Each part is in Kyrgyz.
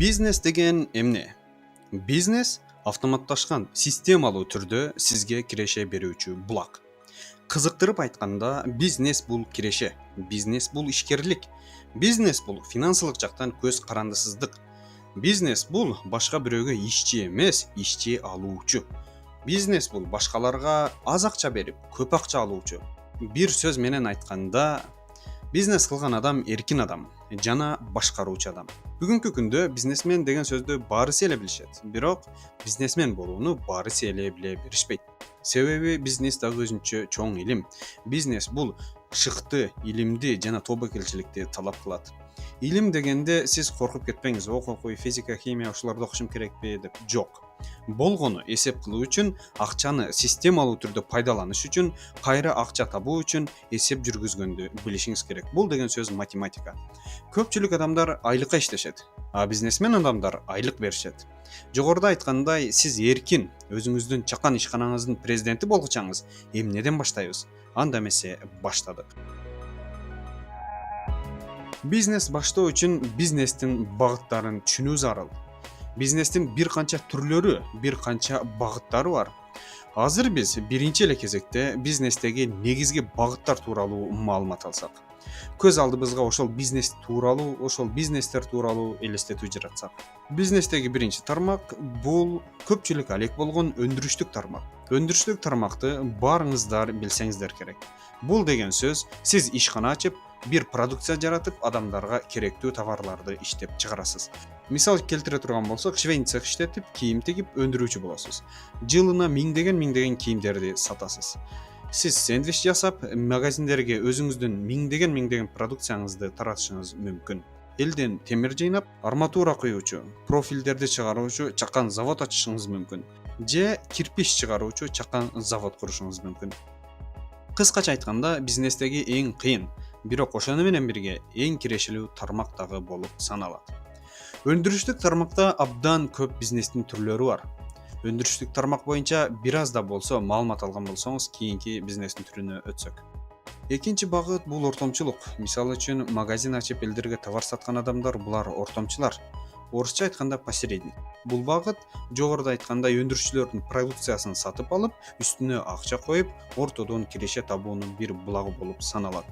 Бизнес деген эмне? Бизнес автоматташкан системалуу түрдө сизге киреше берүүчү булак. Кызыктырып айтканда, бизнес бул киреше, бизнес бул ишкерлик, бизнес бул финансылык жактан көз карандысыздык. Бизнес бул башка бирөөгө ишчи эмес, ишчи алуучу. Бизнес бул башкаларга аз акча берип, көп акча алуучу. Бир сөз менен айтканда, бизнес кылган адам эркин адам жана башкаруучу адам. Бүгүнкү күндө бизнесмен деген сөздү баарысы эле билишет, бирок бизнесмен болууну баарысы эле биле беришпейт. Себеби бизнес дагы өзүнчө чоң илим. Бизнес бул шыкты, илимди жана тобокелчиликти талап кылат. Илим дегенде сиз коркуп кетпеңиз, окуй, физика, химия ушуларды окушум керекпи деп. Жок. Болгону эсеп кылуу үчүн, акчаны системалуу түрдө пайдаланыш үчүн, кайра акча табуу үчүн эсеп жүргүзгөндү билишиңиз керек. Бул деген сөз математика. Көпчүлүк адамдар айлыкка иштешет, а бизнесмен адамдар айлык беришет. Жогоруда айткандай, сиз эркин, өзүңүздүн чакан ишканаңыздын президенти болгучаңыз, эмнеден баштайбыз? Анда эмесе баштадык. Бизнес баштоо үчүн бизнестин багыттарын түшүнүү зарыл. Бизнестин бир канча түрлөрү, бир канча багыттары бар. Азыр биз биринчи эле кезекте бизнестеги негизги багыттар тууралуу маалымат алсак. Көз алдыбызга ошол бизнес тууралуу, ошол бизнестер тууралуу элестетүү жаратсак. Бизнестеги биринчи тармак бул көпчүлүк алек болгон өндүрүштүк тармак. Өндүрүштүк тармакты баарыңыздар билсеңиздер керек. Бул деген сөз, сиз ишкана ачып, бир продукция жаратып, адамдарга керектүү товарларды иштеп чыгарасыз. Мисал келтире турган болсок, швейный цех иштетип, кийим тигип өндүрүүчү болосуз. Жылына миңдеген кийимдерди сатасыз. Сиз сэндвич жасап, магазиндерге өзүңүздүн миңдеген продукцияңызды таратышыңыз мүмкүн. Элден темир жыйнап, арматура куюучу, профилдерди чыгаруучу чакан завод ачышыңыз мүмкүн. Же кирпич чыгаруучу чакан завод курушуңуз мүмкүн. Кыскача айтканда, бизнестеги эң кыйын, бирок ошону менен бирге эң кирешелүү тармак дагы болуп саналат. Өндүрүштүк тармакта абдан көп бизнестин түрлөрү бар. Өндүрүштүк тармак боюнча бир аз да болсо маалымат алган болсоңуз, кийинки бизнестин түрүнө өтсөк. Экинчи багыт бул ортомчулук. Мисалы үчүн, магазин ачып элдерге товар саткан адамдар булар ортомчулар. Орусча айтканда посередник. Бул багыт жогоруда айткандай өндүрүүчүлөрдүн продукциясын сатып алып, үстүнө акча коюп, ортодон киреше табуунун бир булагы болуп саналат.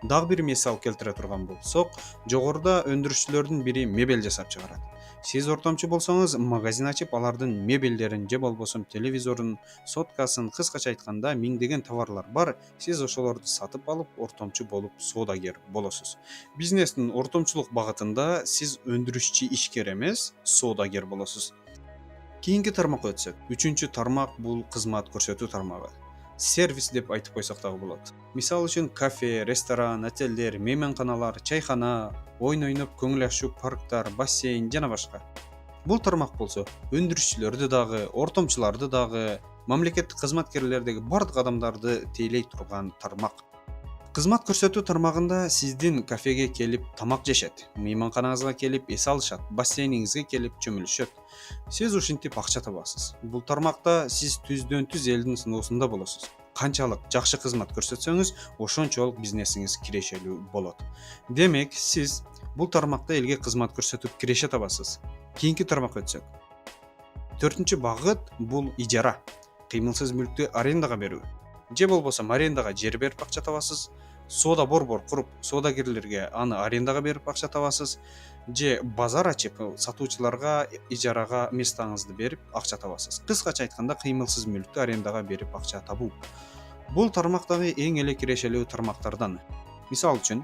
Дагы бир мисал келтире турган болсок, жогоруда өндүрүүчүлөрдүн бири мебель жасап чыгарат. Сиз ортомчу болсоңуз, магазин ачып, алардын мебелдерин же болбосо телевизорун, соткасын, кыскача айтканда, миңдеген товарлар бар. Сиз ошолорду сатып алып, ортомчу болуп соодагер болосуз. Бизнестин ортомчулук багытында сиз өндүрүшчү ишкер эмес, соодагер болосуз. Кийинки тармакка өтсөк, үчүнчү тармак бул кызмат көрсөтүү тармагы. Сервис деп айтып койсок дагы болот. Мисалы үчүн, кафе, ресторан, отелдер, мейманканалар, чайхана, ойун ойноп көңүл ачуу парктар, бассейн жана башка. Бул тармак болсо, өндүрүшчүлөрдү дагы, ортомчуларды дагы, мамлекеттик кызматкерлердеги бардык адамдарды тейлей турган тармак. Кызмат көрсөтүү тармагында сиздин кафеге келип тамак жешет, мейманканаңызга келип эс алышат, бассейниңизге келип чөмүлүшөт. Сиз ушинтип акча табасыз. Бул тармакта сиз түздөн түз элдин сыноосунда болосуз. Канчалык жакшы кызмат көрсөтсөңүз, ошончолук бизнесиңиз кирешелүү болот. Демек, сиз бул тармакта элге кызмат көрсөтүп киреше табасыз. Кийинки тармакка өтсөк. Төртүнчү багыт бул ижара. Кыймылсыз мүлктү арендага берүү. Же болбосо арендага жер берип акча табасыз. Соода борбор куруп, соодагерлерге аны арендага берип акча табасыз. Же базар ачып, сатуучуларга ижарага местаңызды берип акча табасыз. Кыскача айтканда, кыймылсыз мүлктү арендага берип акча табуу. Бул тармактагы эң эле кирешелүү тармактардан. Мисалы үчүн,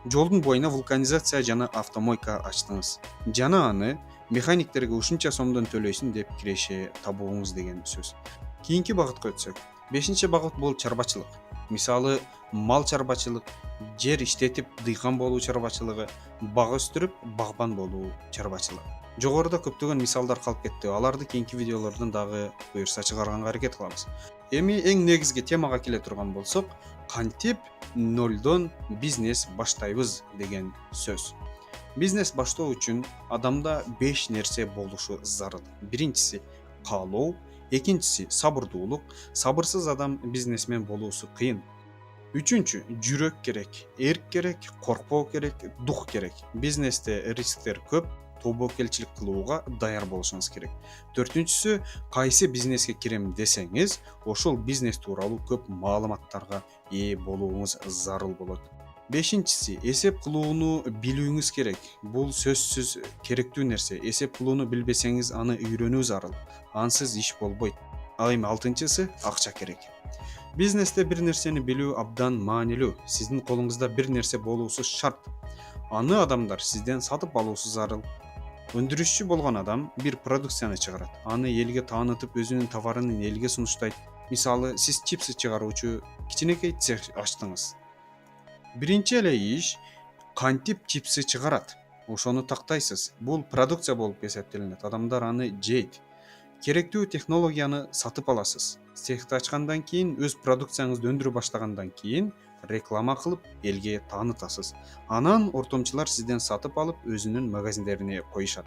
жолдун боюна вулканизация жана автомойка ачтыңыз. Жана аны механиктерге ушунча сомдон төлөйсүн деп киреше табууңуз деген сөз. Кийинки багытка өтсөк. Бешинчи багыт бул чарбачылык. Мисалы, мал чарбачылык, жер иштетип дыйкан болуу чарбачылыгы, бак өстүрүп багбан болуу чарбачылыгы. Жогоруда көптөгөн мисалдар калып кетти. Аларды кийинки видеолордон дагы буюрса чыгарганга аракет кылабыз. Эми эң негизги темага келе турган болсок, кантип нолдон бизнес баштайбыз деген сөз. Бизнес баштоо үчүн адамда 5 нерсе болушу зарыл. Биринчиси каалоо, экинчиси сабырдуулук. Сабырсыз адам бизнесмен болуусу кыйын. Үчүнчү, жүрөк керек, эрк керек, коркпоо керек, дух керек. Бизнесте рисктер көп, тобокелчилик кылууга даяр болушуңуз керек. Төртүнчүсү, кайсы бизнеске кирем десеңиз, ошол бизнес тууралуу көп маалыматтарга ээ болууңуз зарыл болот. Бешинчиси, эсеп кылууну билүүңүз керек. Бул сөзсүз керектүү нерсе. Эсеп кылууну билбесеңиз, аны үйрөнүү зарыл. Ансыз иш болбойт. Ал эми алтынчысы, акча керек. Бизнесте бир нерсени билүү абдан маанилүү. Сиздин колуңузда бир нерсе болуусу шарт. Аны адамдар сизден сатып алуусу зарыл. Өндүрүшчү болгон адам бир продукцияны чыгарат. Аны элге таанытып, өзүнүн товарын элге сунуштайт. Мисалы, сиз чипсы чыгаруучу кичинекей цех ачтыңыз. Биринчи эле иш кантип чипсы чыгарат. Ошону тактайсыз. Бул продукция болуп эсептелинет. Адамдар аны жейт. Керектүү технологияны сатып аласыз. Цехти ачкандан кийин, өз продукцияңызды өндүрө баштагандан кийин реклама кылып элге таанытасыз. Анан ортомчулар сизден сатып алып, өзүнүн магазиндерине коюшат.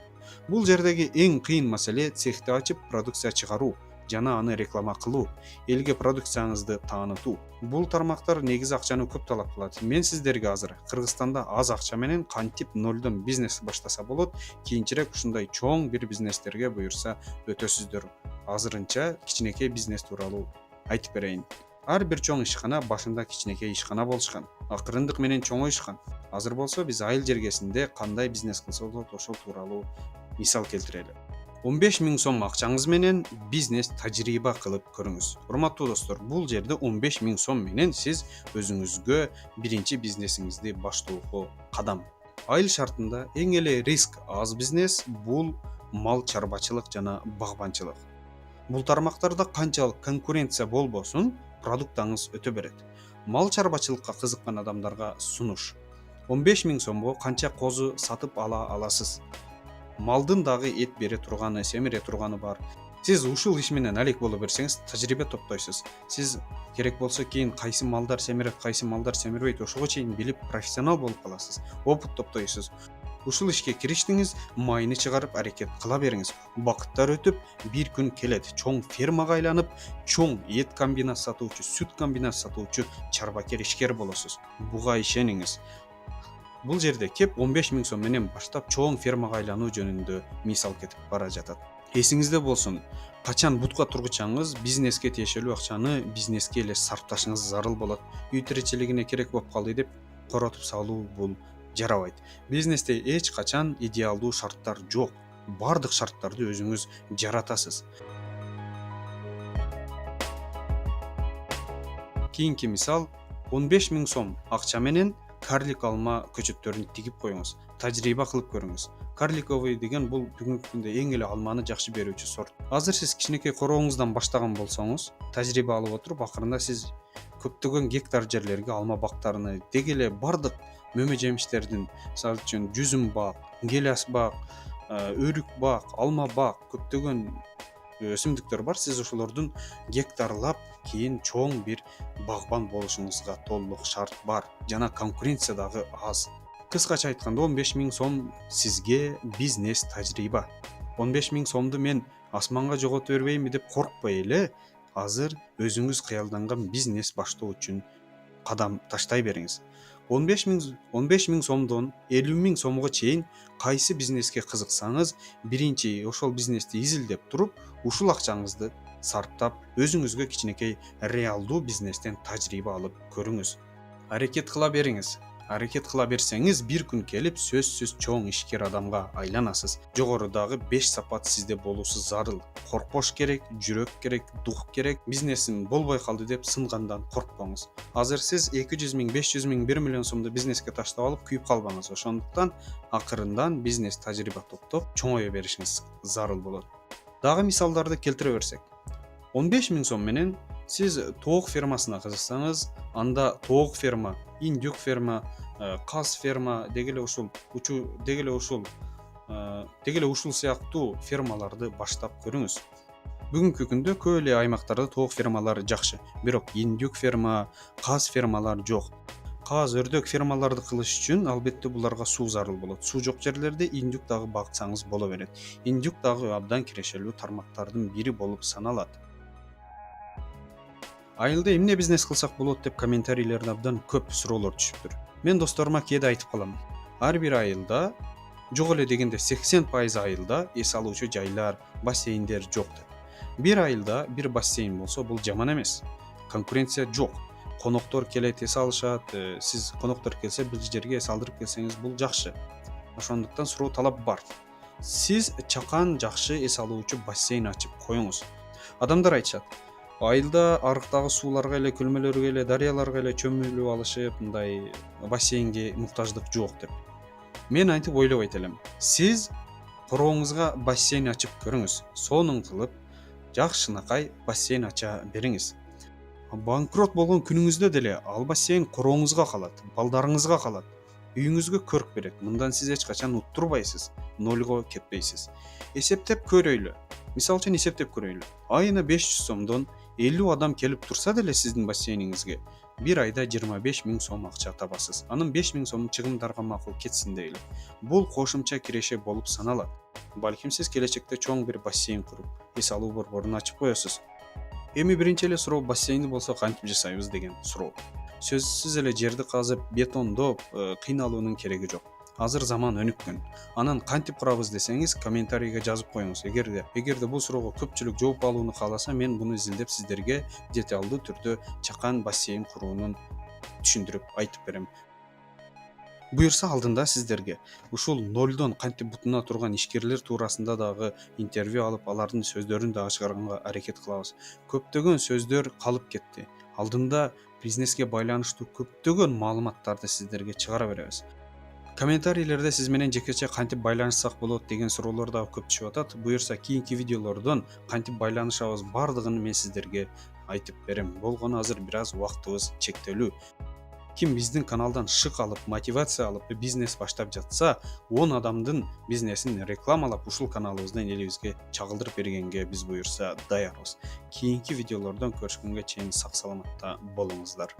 Бул жердеги эң кыйын маселе цехти ачып, продукция чыгаруу жана аны реклама кылуу, элге продукцияңызды таанытуу. Бул тармактар негизи акчаны көп талап кылат. Мен сиздерге азыр Кыргызстанда аз акча менен кантип нолдон бизнес баштаса болот, кийинчерээк ушундай чоң бир бизнестерге буюрса өтөсүздөр. Азырынча кичинекей бизнес тууралуу айтып берейин. Ар бир чоң ишкана башында кичинекей ишкана болушкан. Акырындык менен чоңоюшкан. Азыр болсо биз айыл жергесинде кандай бизнес кылса болот, ошол тууралуу мисал келтирели. 15 000 сом акчаңыз менен бизнес тажрыйба кылып көрүңүз. Урматтуу достор, бул жерде 15 000 сом менен сиз өзүңүзгө биринчи бизнесиңизди баштоого кадам. Айыл шартында эң эле риск аз бизнес бул мал чарбачылык жана багбанчылык. Бул тармактарда канчалык конкуренция болбосун, продуктаңыз өтө берет. Мал чарбачылыкка кызыккан адамдарга сунуш. 15 000 сомго канча козу сатып ала аласыз? Малдын дагы эт бере турганы, семире турганы бар. Сиз ушул иш менен алек боло берсеңиз, тажрыйба топтойсуз. Сиз керек болсо кийин кайсы малдар семирет, кайсы малдар семирбейт, ошого чейин билип профессионал болуп каласыз. Опыт топтойсуз. Ушул ишке кириштиңиз, майны чыгарып аракет кыла бериңиз. Убакыттар өтүп, бир күн келет, чоң фермага айланып, чоң эт комбинат сатуучу, сүт комбинат сатуучу чарбакер ишкер болосуз. Буга ишениңиз. Бул жерде кеп 15 000 сом менен баштап чоң фермага айлануу жөнүндө мисал кетип бара жатат. Эсиңизде болсун, качан бутка тургучаңыз бизнеске тиешелүү акчаны бизнеске эле сарпташыңыз зарыл болот. Үй тиричилигине керек болуп калды деп коротуп салуу бул жарабайт. Бизнесте эч качан идеалдуу шарттар жок. Бардык шарттарды өзүңүз жаратасыз. Кийинки мисал, 15 000 сом акча менен карлик алма көчөттөрүн тигип коюңуз. Тажрыйба кылып көрүңүз. Карликовый деген бул бүгүнкү күндө эң эле алманы жакшы берүүчү сорт. Азыр сиз кичинекей корооңуздан баштаган болсоңуз, тажрыйба алып отуруп, акырында сиз көптөгөн гектар жерлерге алма бактарыны, деги эле бардык мөмө жемиштердин, мисалы үчүн жүзүм бак, гелиас бак, өрүк бак, алма бак, көптөгөн өсүмдүктөр бар. Сиз ошолордун гектарлап кийин чоң бир багбан болушуңузга толук шарт бар. Жана конкуренция дагы аз. Кыскача айтканда 15 000 сом сизге бизнес тажрыйба. 15 000 сомду мен асманга жогото бербейми деп коркпой эле, азыр өзүңүз кыялданган бизнес баштоо үчүн кадам таштай бериңиз. 15 000 сомдон 50 000 сомго чейин кайсы бизнеске кызыксаңыз, биринчи ошол бизнести изилдеп туруп, ушул акчаңызды сарптап, өзүңүзгө кичинекей реалдуу бизнестен тажрыйба алып көрүңүз. Аракет кыла бериңиз. Аракет кыла берсеңиз, бир күн келип сөзсүз чоң ишкер адамга айланасыз. Жогорудагы 5 сапат сизде болуусу зарыл. Коркпош керек, жүрөк керек, дух керек. Бизнесим болбой калды деп сынгандан коркпоңуз. Азыр сиз 200 000, 500 000, 1 миллион сомду бизнеске таштап алып күйүп калбаңыз. Ошондуктан акырындан бизнес тажрыйба топтоп, чоңое беришиңиз зарыл болот. Дагы мисалдарды келтире берсек, 15 000 сом менен сиз тоок фермасына кызыксаңыз, анда тоок ферма, индюк ферма, каз ферма, деги эле ушул сыяктуу фермаларды баштап көрүңүз. Бүгүнкү күндө көп эле аймактарда тоок фермалары жакшы, бирок индюк ферма, каз фермалар жок. Каз, өрдөк фермаларды кылыш үчүн албетте буларга суу зарыл болот. Суу жок жерлерде индюк дагы багсаңыз боло берет. Индюк дагы абдан кирешелүү тармактардын бири болуп саналат. Айылда эмне бизнес кылсак болот деп комментарийлерде абдан көп суроолор түшүптүр. Мен досторума кээде айтып калам. Ар бир айылда Жок эле дегенде 80% айылда эс алуучу жайлар, бассейндер жок деп. Бир айылда бир бассейн болсо бул жаман эмес. Конкуренция жок. Коноктор келет, эс алышат. Сиз коноктор келсе бир жерге эс алдырып келсеңиз бул жакшы. Ошондуктан суроо талап бар. Сиз чакан жакшы эс алуучу бассейн ачып коюңуз. Адамдар айтышат, айылда арыктагы сууларга эле, көлмөлөргө эле, дарыяларга эле чөмүлүп алышып, мындай бассейнге муктаждык жок деп. Мен антип ойлобойт элем. Сиз корооңузга бассейн ачып көрүңүз. Сонун кылып жакшынакай бассейн ача бериңиз. Банкрот болгон күнүңүздө деле ал бассейн корооңузга калат, балдарыңызга калат. Үйүңүзгө көрк берет. Мындан сиз эч качан уттурбайсыз, нольго кетпейсиз. Эсептеп көрөйлү. Мисалы үчүн эсептеп көрөйлү. Айына 500 сомдон 50 адам келип турса деле сиздин бассейниңизге бир айда 25 000 сом акча табасыз. Анын 5 000 сом чыгымдарга макул кетсин дейли. Бул кошумча киреше болуп саналат. Балким сиз келечекте чоң бир бассейн куруп, эс алуу борборун ачып коесуз. Эми биринчи эле суроо бассейнди болсо кантип жасайбыз деген суроо. Сөзсүз эле жерди казып, бетондоп, кыйналуунун кереги жок. Азыр заман өнүккөн. Анан кантип курабыз десеңиз, комментарийге жазып коюңуз. Эгерде бул суроого көпчүлүк жооп алууну кааласа, мен буну изилдеп сиздерге деталдуу түрдө чакан бассейн курууну түшүндүрүп айтып берем. Буюрса алдында сиздерге ушул нолдон кантип бутуна турган ишкерлер туурасында дагы интервью алып, алардын сөздөрүн дагы чыгарганга аракет кылабыз. Көптөгөн сөздөр калып кетти. Алдында бизнеске байланыштуу көптөгөн маалыматтарды сиздерге чыгара беребиз. Комментарийлерде сиз менен жекече кантип байланышсак болот деген суроолор дагы көп түшүп атат. Буюрса кийинки видеолордон кантип байланышабыз бардыгын мен сиздерге айтып берем. Болгону азыр бир аз убактыбыз чектелүү. Ким биздин каналдан шык алып, мотивация алып, бизнес баштап жатса, 10 адамдын бизнесин рекламалап ушул каналыбыздан элибизге чагылдырып бергенге биз буюрса даярбыз. Кийинки видеолордон көрүшкөнгө чейин сак саламатта болуңуздар.